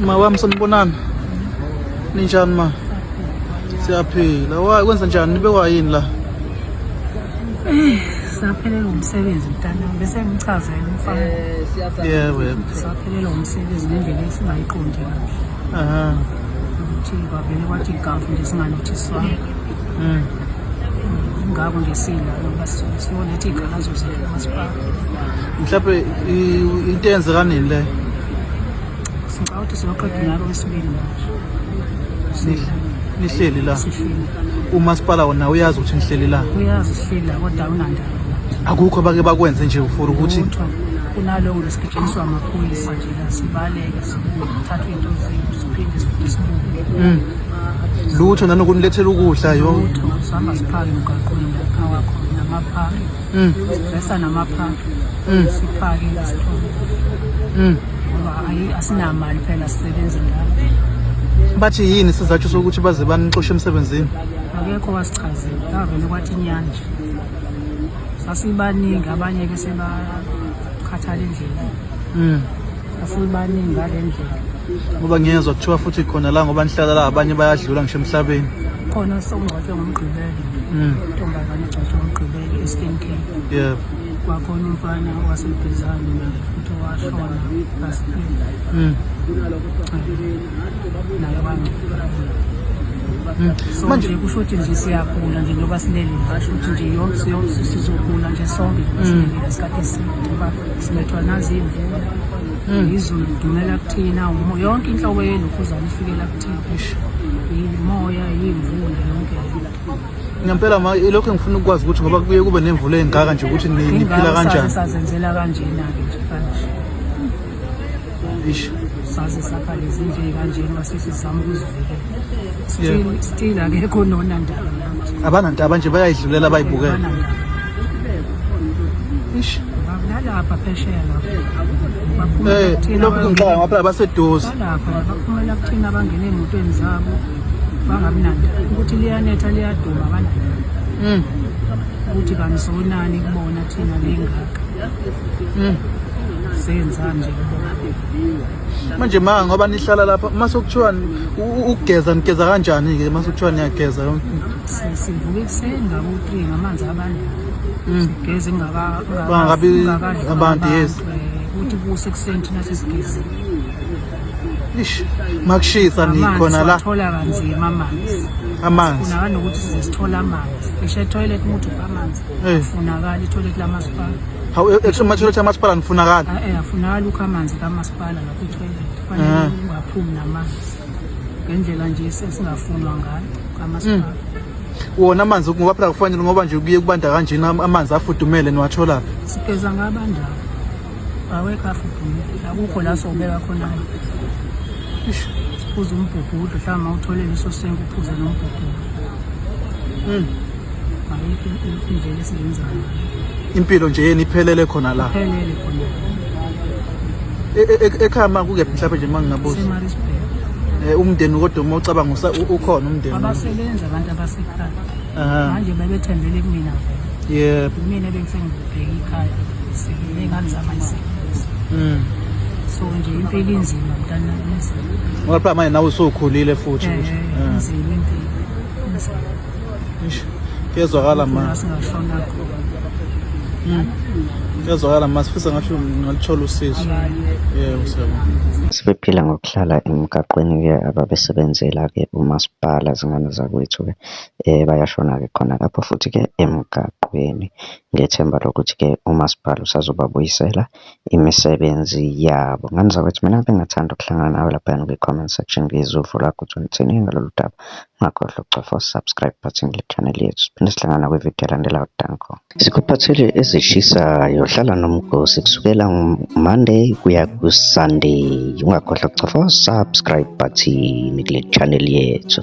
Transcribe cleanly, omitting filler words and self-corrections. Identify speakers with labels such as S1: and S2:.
S1: Ma wami sanibonana. Ninjani ma? Siyaphila. Wa kwenza njani nibekwa yini la?
S2: Saphelelwa umsebenzi mntana bese ngichazela umfana.
S1: Yebo.
S2: Saphelelwa umsebenzi ngendlela esingayiqondi kahle.
S1: Aha.
S2: Ukuthi kwavele kwathi igafu nje singanothiswanga. Ngakho nje sila ngoba sibona ukuthi ikhalazo zethu masipaka.
S1: Mhlawumbe into eyenzeka nini le?
S2: Sicela ukuthi siyoqeda ngalo wesibili manje.
S1: Nihleli la.
S2: Sihleli.
S1: Umasipala wona uyazi ukuthi nihleli la.
S2: Uyazi sihleli la kodwa unandaba.
S1: Akukho bake bakwenze nje ufuna ukuthi
S2: kunaloko lesigitshiniswa amaphoyisa nje la sibaleke sithathwe into zethu siphinde sibuye.
S1: Lutho nanokunilethela ukudla yo.
S2: Lutho sihamba siphake emgaqweni lapha wakho namaphaki. Sibesa namaphaki. Siphake isithombe. Ngoba asinamali phela sisebenza ngalo.
S1: Bathi yini sizathu sokuthi baze banixoshe emsebenzini?
S2: Akekho wasichazela kavele kwathi inyanja. Sasibaningi abanye bese bakhathala endlela. Sasibaningi ngale ndlela.
S1: Ngoba ngiyezwa kuthiwa futhi khona la ngoba nihlala la abanye bayadlula ngisho emhlabeni.
S2: Khona sokungcwatshwe ngomgqibelo. Intombazane egcwatshwe ngomgqibelo eStem Cape.
S1: Yebo.
S2: Kwakhona umfana wasebhizana futhi washona basiphila. Naye manje kusho ukuthi nje siyagula nje ngoba silele ngisho ukuthi nje yonke sizogula nje sonke silele isikhathi eside ngoba silethwa nazi imvula. Izulu lidumela kuthina yonke inhlobo yelokhuzana ifikela kuthina. Imoya yimvula yonke.
S1: Ngempela ma lokho ngifuna ukwazi ukuthi ngoba kuye kube nemvula engaka nje ukuthi niphila kanjani.
S2: Sazenzela kanjena ke nje kanje.
S1: Ish.
S2: Saze saphale izinto kanjena basisizama ukuzivikela. Still akekho nonandaba manje.
S1: Abanandaba nje bayayidlulela bayibukela. Ish.
S2: Nalapha phesheya lapho.
S1: Lokho ngixaka ngapha abaseduze.
S2: Lapha baphumela kuthina bangena emotweni zabo bangabinanda ukuthi liyanetha liyaduma abananda. Ukuthi kanisonani kubona thina lengaka. Senza nje
S1: manje ma ngoba nihlala lapha masokuthiwa ukugeza nigeza kanjani ke masokuthiwa niyageza yonke
S2: sivuke ekuseni ngabo 3 ngamanzi abandi sigeze
S1: bangabi abantu yes
S2: ukuthi kuse ekuseni thina sesigeze
S1: ish makushisa nikhona la
S2: thola kanzima amanzi funakala ukuthi size sithola amanzi eshe toilet umuntu amanzi funakala itoilet lamasipala
S1: hawu etoilet amasipala nifunakala
S2: afunakala ukhamanzi kamasipala lapho itoilet fanele ungaphumi namanzi ngendlela nje sesingafunwa ngayo kamasipala
S1: wona amanzi ngoba phela kufanele ngoba nje kuye kubanda kanjeni amanzi afudumele niwathola
S2: sigeza ngabandawo awekho afudumele akukho la sobeka khona uphuze umbhubhudlo mhlawumbe uthole leso senke uphuze nombhubhudlo. Ayikho indlela esiyenzayo.
S1: Impilo nje yeni iphelele khona la.
S2: Iphelele khona.
S1: Ekhaya makukephi mhlawumbe nje mangingabuza.
S2: eMaritzburg.
S1: Umndeni kodwa uma ucabanga ukhona umndeni.
S2: Abasebenza abantu abasekhaya. Manje bebethembele kumina vele.
S1: Yebo.
S2: Mina bengifengibheka ikhaya. Sengingane zamayisebenzisa. So nje impilo inzima mntana nzima.
S1: Ngoba phela manje nawe usukhulile futhi ukuthi
S2: inzima impilo.
S1: Ish. Kezwakala ma.
S2: Singashona khona.
S1: Kezwakala masifisa ngasho ngalithola usizo. Yebo siyabonga.
S3: Sibephila ngokuhlala emgaqweni ke ababesebenzela ke umasipala zingane zakwethu ke bayashona ke khona lapho futhi ke emgaqweni ngethemba lokuthi ke umasipala usazobabuyisela imisebenzi yabo. Ngane zakwethu mina bengathanda ukuhlangana nawe lapha kwi-comment section ngizuvula lakho ukuthi uthini ngalolu daba. Ungakhohlwa ukucofa subscribe button le channel yethu. Siphinde sihlangana kwi-video elandelayo. Danko. Sikuphathele ezishisayo hlala nomgosi kusukela Monday kuya ku Sunday. Ungakhohlwa ukucofa subscribe button kule channel yethu.